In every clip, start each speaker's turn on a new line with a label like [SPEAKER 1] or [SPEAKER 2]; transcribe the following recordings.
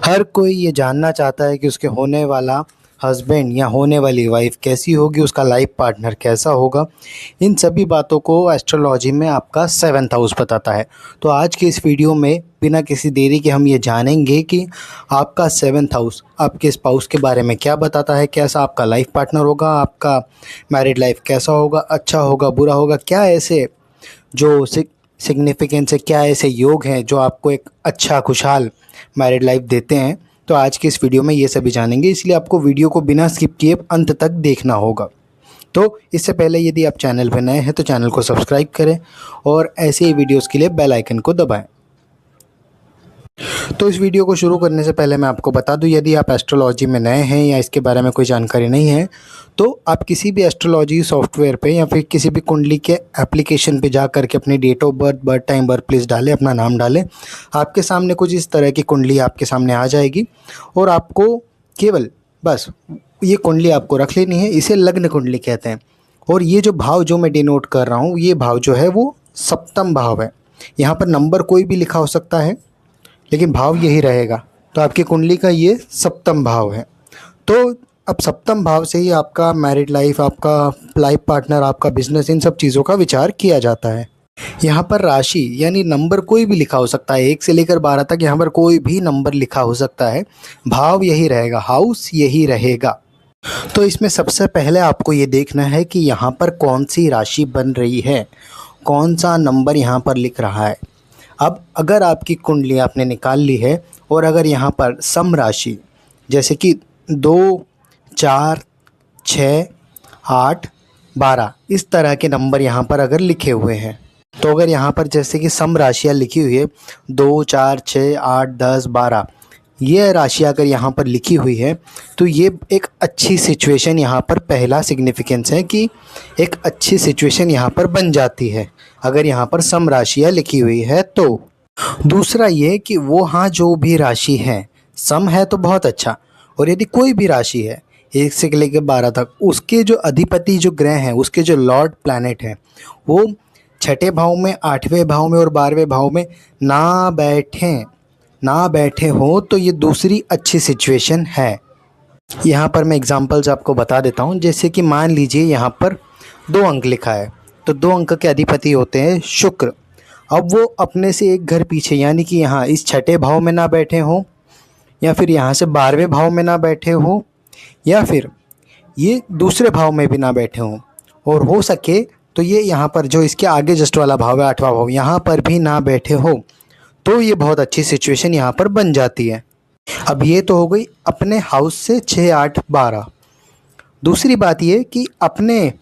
[SPEAKER 1] हर कोई ये जानना चाहता है कि उसके होने वाला हस्बैंड या होने वाली वाइफ कैसी होगी, उसका लाइफ पार्टनर कैसा होगा। इन सभी बातों को एस्ट्रोलॉजी में आपका 7th हाउस बताता है। तो आज की इस वीडियो में बिना किसी देरी के हम ये जानेंगे कि आपका 7th हाउस आपके स्पाउस के बारे में क्या बताता है, कैसा आपका लाइफ पार्टनर होगा, आपका मैरिड लाइफ कैसा होगा, अच्छा होगा, बुरा होगा, क्या ऐसे जो सिग्निफिकेंस है, क्या ऐसे योग हैं जो आपको एक अच्छा खुशहाल मैरिड लाइफ देते हैं। तो आज के इस वीडियो में ये सभी जानेंगे, इसलिए आपको वीडियो को बिना स्किप किए अंत तक देखना होगा। तो इससे पहले यदि आप चैनल पर नए हैं तो चैनल को सब्सक्राइब करें और ऐसे ही वीडियोस के लिए बेल आइकन को दबाएं। तो इस वीडियो को शुरू करने से पहले मैं आपको बता दूं, यदि आप एस्ट्रोलॉजी में नए हैं या इसके बारे में कोई जानकारी नहीं है तो आप किसी भी एस्ट्रोलॉजी सॉफ्टवेयर पे या फिर किसी भी कुंडली के एप्लीकेशन पे जा करके अपनी date of birth, birth time, birth place डालें, अपना नाम डालें। आपके सामने कुछ इस तरह की कुंडली आपके सामने आ जाएगी और आपको केवल बस ये कुंडली आपको रख लेनी है। इसे लग्न कुंडली कहते हैं। और ये जो भाव जो मैं डिनोट कर रहा हूँ, ये भाव जो है वो सप्तम भाव है। यहाँ पर नंबर कोई भी लिखा हो सकता है लेकिन भाव यही रहेगा। तो आपकी कुंडली का ये सप्तम भाव है। तो अब सप्तम भाव से ही आपका मैरिड लाइफ, आपका लाइफ पार्टनर, आपका बिजनेस, इन सब चीज़ों का विचार किया जाता है। यहाँ पर राशि यानी नंबर कोई भी लिखा हो सकता है, 1 से लेकर 12 तक यहाँ पर कोई भी नंबर लिखा हो सकता है। भाव यही रहेगा, हाउस यही रहेगा। तो इसमें सबसे पहले आपको ये देखना है कि यहाँ पर कौन सी राशि बन रही है, कौन सा नंबर यहाँ पर लिख रहा है। अब अगर आपकी कुंडली आपने निकाल ली है और अगर यहाँ पर सम राशि जैसे कि 2, 4, 6, 8, 12 इस तरह के नंबर यहाँ पर अगर लिखे हुए हैं, तो अगर यहाँ पर जैसे कि सम राशियाँ लिखी हुई है 2, 4, 6, 8, 10, 12, ये राशि अगर यहाँ पर लिखी हुई है तो ये एक अच्छी सिचुएशन, यहाँ पर पहला सिग्निफिकेंस है कि एक अच्छी सिचुएशन यहाँ पर बन जाती है अगर यहाँ पर सम राशियाँ लिखी हुई है तो। दूसरा ये कि वो हाँ जो भी राशि है, सम है तो बहुत अच्छा, और यदि कोई भी राशि है 1 से लेकर 12 तक, उसके जो अधिपति जो ग्रह हैं, उसके जो लॉर्ड प्लैनेट हैं, वो 6ठे भाव में, 8वें भाव में और 12वें भाव में ना बैठे हो तो ये दूसरी अच्छी सिचुएशन है। यहाँ पर मैं एग्जांपल्स आपको बता देता हूँ। जैसे कि मान लीजिए यहाँ पर 2 अंक लिखा है, तो 2 अंक के अधिपति होते हैं शुक्र। अब वो अपने से एक घर पीछे यानी कि यहाँ इस 6ठे भाव में ना बैठे हों, या फिर यहाँ से 12वें भाव में ना बैठे हों, या फिर ये दूसरे भाव में भी ना बैठे हों, और हो सके तो ये यहाँ पर जो इसके आगे जस्ट वाला भाव है 8वां भाव, यहाँ पर भी ना बैठे हो, तो ये बहुत अच्छी सिचुएशन यहाँ पर बन जाती है। अब ये तो हो गई अपने हाउस से 6, 8, 12। दूसरी बात ये कि अपने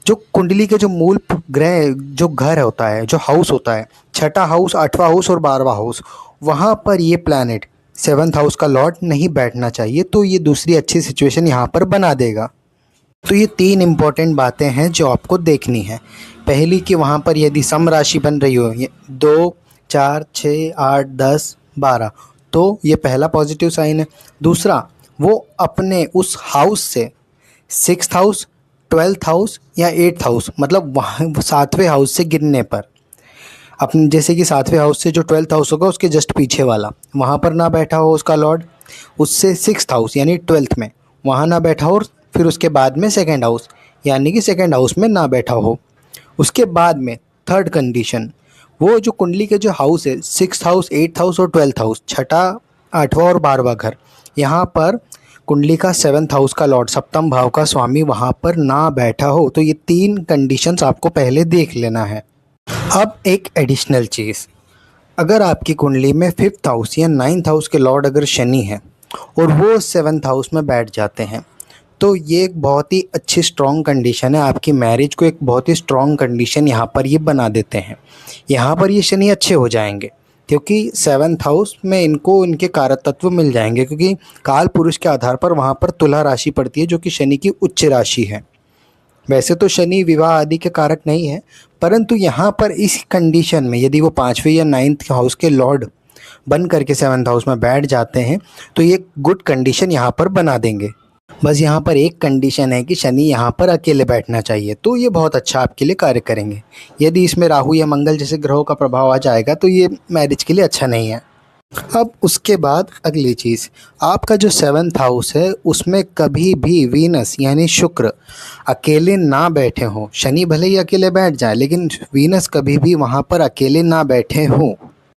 [SPEAKER 1] जो कुंडली के जो मूल ग्रह जो घर होता है, जो हाउस होता है, 6ठा हाउस, 8वां हाउस और 12वां हाउस, वहाँ पर ये प्लैनेट 7th हाउस का लॉर्ड नहीं बैठना चाहिए। तो ये दूसरी अच्छी सिचुएशन यहाँ पर बना देगा। तो ये 3 इम्पॉर्टेंट बातें हैं जो आपको देखनी है। पहली कि वहाँ पर यदि सम राशि बन रही हो 2, 4, 6, 8, 10, 12, तो ये पहला पॉजिटिव साइन है। दूसरा, वो अपने उस हाउस से 6th हाउस, 12th हाउस या 8th हाउस, मतलब वहाँ 7वें हाउस से गिरने पर, अपने जैसे कि 7वें हाउस से जो 12th हाउस होगा उसके जस्ट पीछे वाला, वहाँ पर ना बैठा हो उसका लॉर्ड, उससे 6th हाउस यानी 12th में वहाँ ना बैठा हो, और फिर उसके बाद में 2nd हाउस यानी कि 2nd हाउस में ना बैठा हो। उसके बाद में 3rd कंडीशन, वो जो कुंडली के जो हाउस है 6th हाउस, 8th हाउस और 12th हाउस, 6ठा, 8वां और 12वां घर, यहाँ पर कुंडली का 7th हाउस का लॉर्ड, सप्तम भाव का स्वामी वहाँ पर ना बैठा हो। तो ये 3 कंडीशंस आपको पहले देख लेना है। अब एक एडिशनल चीज़, अगर आपकी कुंडली में 5th हाउस या 9th हाउस के लॉर्ड अगर शनि हैं और वो 7th हाउस में बैठ जाते हैं, तो ये एक बहुत ही अच्छी स्ट्रॉन्ग कंडीशन है। आपकी मैरिज को एक बहुत ही स्ट्रॉन्ग कंडीशन यहाँ पर ये बना देते हैं। यहाँ पर ये शनि अच्छे हो जाएंगे क्योंकि 7th हाउस में इनको इनके कारक तत्व मिल जाएंगे, क्योंकि काल पुरुष के आधार पर वहाँ पर तुला राशि पड़ती है जो कि शनि की उच्च राशि है। वैसे तो शनि विवाह आदि के कारक नहीं है, परंतु यहाँ पर इस कंडीशन में यदि वो 5वें या 9th हाउस के लॉर्ड बन करके 7th हाउस में बैठ जाते हैं तो ये गुड कंडीशन यहाँ पर बना देंगे। बस यहाँ पर एक कंडीशन है कि शनि यहाँ पर अकेले बैठना चाहिए, तो ये बहुत अच्छा आपके लिए कार्य करेंगे। यदि इसमें राहु या मंगल जैसे ग्रहों का प्रभाव आ जाएगा तो ये मैरिज के लिए अच्छा नहीं है। अब उसके बाद अगली चीज़, आपका जो 7th हाउस है उसमें कभी भी वीनस यानी शुक्र अकेले ना बैठे हों। शनि भले ही अकेले बैठ जाए लेकिन वीनस कभी भी वहाँ पर अकेले ना बैठे हों।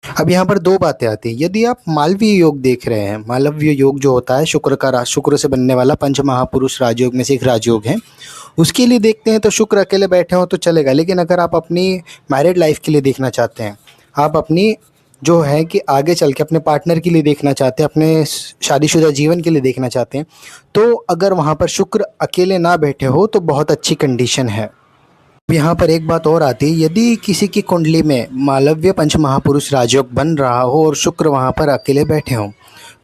[SPEAKER 1] अब यहाँ पर दो बातें आती हैं। यदि आप मालवीय योग देख रहे हैं, मालवीय योग जो होता है शुक्र से बनने वाला पंच महापुरुष राजयोग में से एक राजयोग है, उसके लिए देखते हैं तो शुक्र अकेले बैठे हों तो चलेगा। लेकिन अगर आप अपनी मैरिड लाइफ के लिए देखना चाहते हैं, आप अपनी जो है कि आगे चल के अपने पार्टनर के लिए देखना चाहते हैं, अपने शादीशुदा जीवन के लिए देखना चाहते हैं, तो अगर वहाँ पर शुक्र अकेले ना बैठे हो तो बहुत अच्छी कंडीशन है। यहाँ पर एक बात और आती है, यदि किसी की कुंडली में मालव्य पंच महापुरुष राजयोग बन रहा हो और शुक्र वहाँ पर अकेले बैठे हों,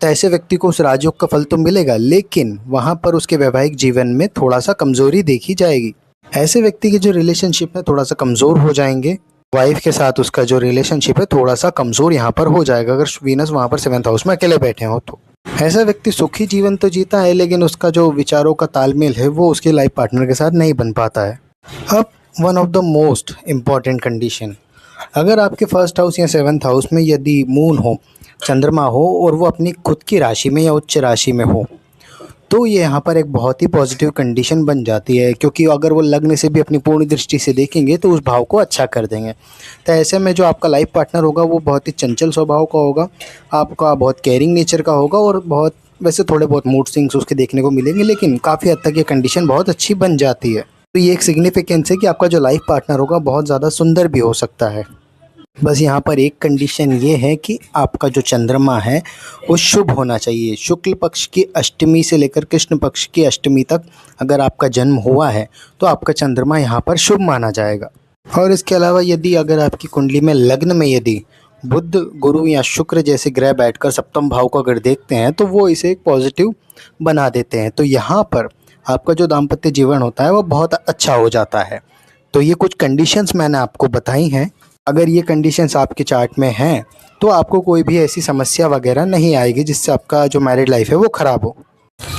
[SPEAKER 1] तो ऐसे व्यक्ति को उस राजयोग का फल तो मिलेगा, लेकिन वहाँ पर उसके वैवाहिक जीवन में थोड़ा सा कमज़ोरी देखी जाएगी। ऐसे व्यक्ति के जो रिलेशनशिप है थोड़ा सा कमज़ोर हो जाएंगे। वाइफ के साथ उसका जो रिलेशनशिप है थोड़ा सा कमज़ोर यहाँ पर हो जाएगा अगर वीनस वहाँ पर 7th हाउस में अकेले बैठे हो तो। ऐसा व्यक्ति सुखी जीवन तो जीता है लेकिन उसका जो विचारों का तालमेल है वो उसके लाइफ पार्टनर के साथ नहीं बन पाता है। अब one of the most important condition, अगर आपके 1st हाउस या 7th हाउस में यदि मून हो, चंद्रमा हो और वो अपनी खुद की राशि में या उच्च राशि में हो, तो ये यहाँ पर एक बहुत ही पॉजिटिव कंडीशन बन जाती है, क्योंकि अगर वो लग्न से भी अपनी पूर्ण दृष्टि से देखेंगे तो उस भाव को अच्छा कर देंगे। तो ऐसे में जो आपका लाइफ पार्टनर होगा वो बहुत ही चंचल स्वभाव का होगा, आपका बहुत केयरिंग नेचर का होगा और बहुत वैसे थोड़े बहुत मूड स्विंग्स उसके देखने को मिलेंगे, लेकिन काफ़ी हद तक ये कंडीशन बहुत अच्छी बन जाती है। तो ये एक सिग्निफिकेंस है कि आपका जो लाइफ पार्टनर होगा बहुत ज़्यादा सुंदर भी हो सकता है। बस यहाँ पर एक कंडीशन ये है कि आपका जो चंद्रमा है वो शुभ होना चाहिए। शुक्ल पक्ष की अष्टमी से लेकर कृष्ण पक्ष की अष्टमी तक अगर आपका जन्म हुआ है तो आपका चंद्रमा यहाँ पर शुभ माना जाएगा। और इसके अलावा यदि अगर आपकी कुंडली में लग्न में यदि बुध, गुरु या शुक्र जैसे ग्रह बैठकर सप्तम भाव को अगर देखते हैं तो वो इसे एक पॉजिटिव बना देते हैं। तो यहाँ पर आपका जो दाम्पत्य जीवन होता है वो बहुत अच्छा हो जाता है। तो ये कुछ कंडीशंस मैंने आपको बताई हैं। अगर ये कंडीशंस आपके चार्ट में हैं तो आपको कोई भी ऐसी समस्या वगैरह नहीं आएगी जिससे आपका जो मैरिड लाइफ है वो ख़राब हो।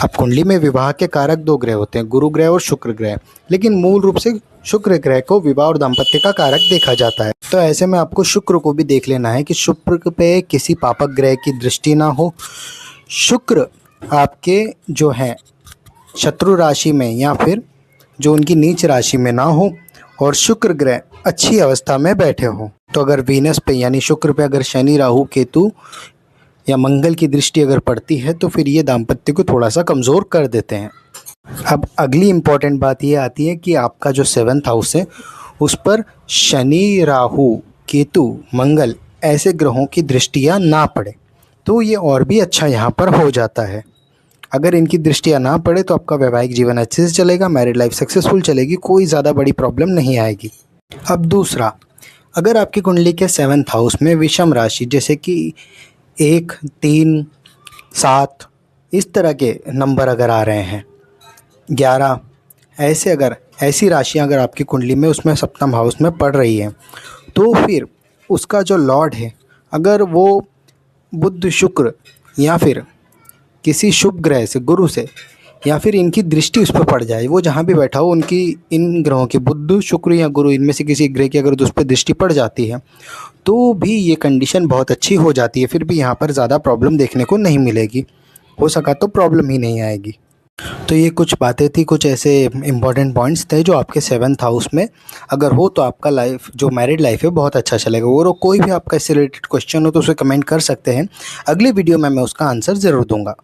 [SPEAKER 1] अब कुंडली में विवाह के कारक दो ग्रह होते हैं, गुरु ग्रह और शुक्र ग्रह, लेकिन मूल रूप से शुक्र ग्रह को विवाह और दाम्पत्य का कारक देखा जाता है। तो ऐसे में आपको शुक्र को भी देख लेना है कि शुक्र पे किसी पापक ग्रह की दृष्टि ना हो, शुक्र आपके जो है शत्रु राशि में या फिर जो उनकी नीच राशि में ना हो और शुक्र ग्रह अच्छी अवस्था में बैठे हों। तो अगर वीनस पे यानी शुक्र पे अगर शनि, राहु, केतु या मंगल की दृष्टि अगर पड़ती है तो फिर ये दाम्पत्य को थोड़ा सा कमज़ोर कर देते हैं। अब अगली इम्पॉर्टेंट बात ये आती है कि आपका जो 7th हाउस है उस पर शनि, राहु, केतु, मंगल ऐसे ग्रहों की दृष्टियाँ ना पड़े तो ये और भी अच्छा यहाँ पर हो जाता है। अगर इनकी दृष्टियाँ ना पड़े तो आपका वैवाहिक जीवन अच्छे से चलेगा, मैरिड लाइफ सक्सेसफुल चलेगी, कोई ज़्यादा बड़ी प्रॉब्लम नहीं आएगी। अब दूसरा, अगर आपकी कुंडली के 7th हाउस में विषम राशि जैसे कि 1, 3, 7 इस तरह के नंबर अगर आ रहे हैं, 11 ऐसी राशियाँ अगर आपकी कुंडली में उसमें सप्तम हाउस में पड़ रही है तो फिर उसका जो लॉर्ड है अगर वो बुध, शुक्र या फिर किसी शुभ ग्रह से, गुरु से या फिर इनकी दृष्टि उस पर पड़ जाए, वो जहाँ भी बैठा हो उनकी इन ग्रहों की बुध, शुक्र या गुरु इनमें से किसी ग्रह की अगर उस पर दृष्टि पड़ जाती है तो भी ये कंडीशन बहुत अच्छी हो जाती है। फिर भी यहाँ पर ज़्यादा प्रॉब्लम देखने को नहीं मिलेगी, हो सका तो प्रॉब्लम ही नहीं आएगी। तो ये कुछ बातें थी, कुछ ऐसे इंपॉर्टेंट पॉइंट्स थे जो आपके 7th हाउस में अगर हो तो आपका लाइफ जो मैरिड लाइफ है बहुत अच्छा चलेगा। और कोई भी आपका इससे रिलेटेड क्वेश्चन हो तो उसे कमेंट कर सकते हैं, अगले वीडियो में मैं उसका आंसर ज़रूर दूंगा।